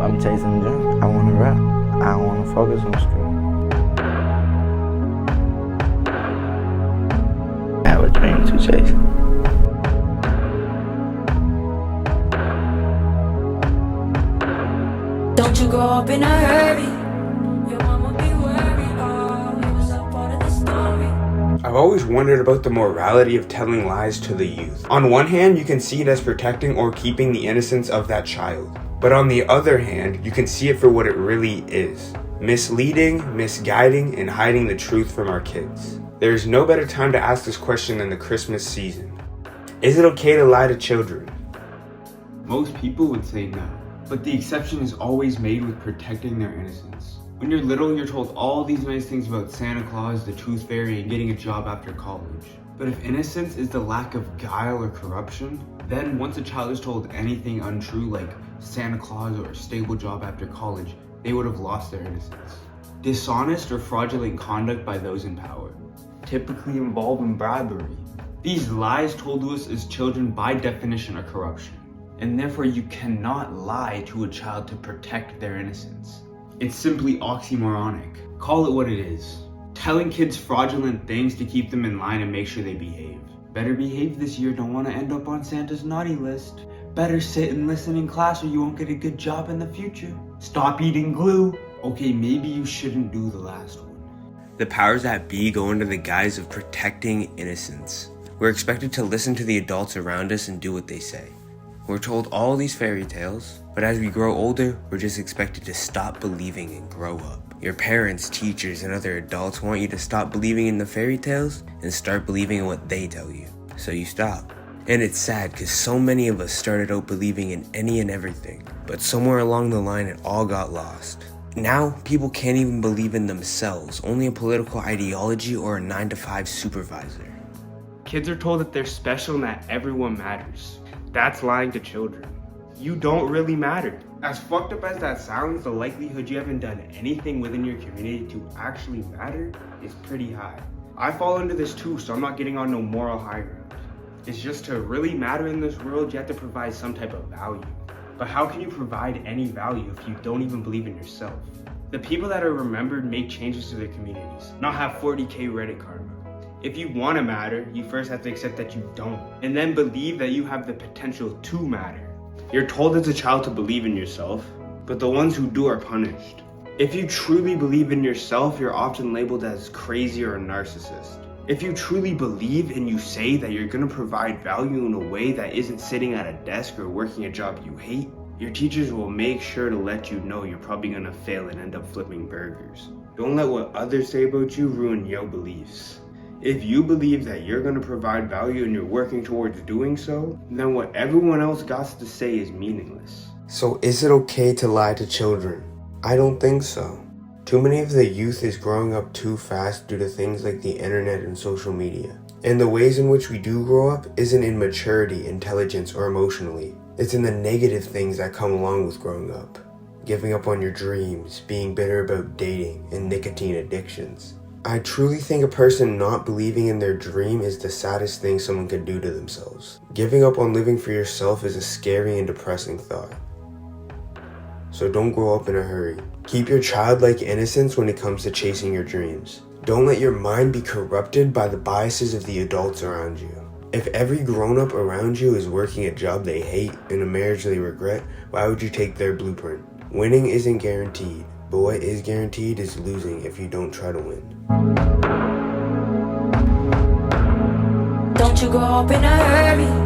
I'm chasing the dream. I want to rap. I want to focus on school. I have a dream to chase. Don't you grow up in a hurry. Your mama be worried. Oh, it was a part of the story. I've always wondered about the morality of telling lies to the youth. On one hand, you can see it as protecting or keeping the innocence of that child. But on the other hand, you can see it for what it really is. Misleading, misguiding, and hiding the truth from our kids. There is no better time to ask this question than the Christmas season. Is it okay to lie to children? Most people would say no, but the exception is always made with protecting their innocence. When you're little, you're told all these nice things about Santa Claus, the Tooth Fairy, and getting a job after college. But if innocence is the lack of guile or corruption, then once a child is told anything untrue like Santa Claus or a stable job after college, they would have lost their innocence. Dishonest or fraudulent conduct by those in power, typically involving bribery. These lies told to us as children by definition are corruption, and therefore you cannot lie to a child to protect their innocence. It's simply oxymoronic. Call it what it is. Telling kids fraudulent things to keep them in line and make sure they behave. Better behave this year, don't want to end up on Santa's naughty list. Better sit and listen in class or you won't get a good job in the future. Stop eating glue. Okay, maybe you shouldn't do the last one. The powers that be go under the guise of protecting innocence. We're expected to listen to the adults around us and do what they say. We're told all these fairy tales, but as we grow older, we're just expected to stop believing and grow up. Your parents, teachers, and other adults want you to stop believing in the fairy tales and start believing in what they tell you. So you stop. And it's sad because so many of us started out believing in any and everything, but somewhere along the line it all got lost. Now, people can't even believe in themselves, only a political ideology or a 9-to-5 supervisor. Kids are told that they're special and that everyone matters. That's lying to children. You don't really matter. As fucked up as that sounds, the likelihood you haven't done anything within your community to actually matter is pretty high. I fall into this too, so I'm not getting on no moral high ground. It's just to really matter in this world, you have to provide some type of value. But how can you provide any value if you don't even believe in yourself? The people that are remembered make changes to their communities, not have 40K Reddit karma. If you want to matter, you first have to accept that you don't, and then believe that you have the potential to matter. You're told as a child to believe in yourself, but the ones who do are punished. If you truly believe in yourself, you're often labeled as crazy or a narcissist. If you truly believe and you say that you're going to provide value in a way that isn't sitting at a desk or working a job you hate, your teachers will make sure to let you know you're probably going to fail and end up flipping burgers. Don't let what others say about you ruin your beliefs. If you believe that you're going to provide value and you're working towards doing so, then what everyone else got to say is meaningless. So is it okay to lie to children? I don't think so. Too many of the youth is growing up too fast due to things like the internet and social media. And the ways in which we do grow up isn't in maturity, intelligence, or emotionally. It's in the negative things that come along with growing up. Giving up on your dreams, being bitter about dating, and nicotine addictions. I truly think a person not believing in their dream is the saddest thing someone could do to themselves. Giving up on living for yourself is a scary and depressing thought. So don't grow up in a hurry. Keep your childlike innocence when it comes to chasing your dreams. Don't let your mind be corrupted by the biases of the adults around you. If every grown-up around you is working a job they hate and a marriage they regret, why would you take their blueprint? Winning isn't guaranteed, but what is guaranteed is losing if you don't try to win. Don't you grow up in a hurry.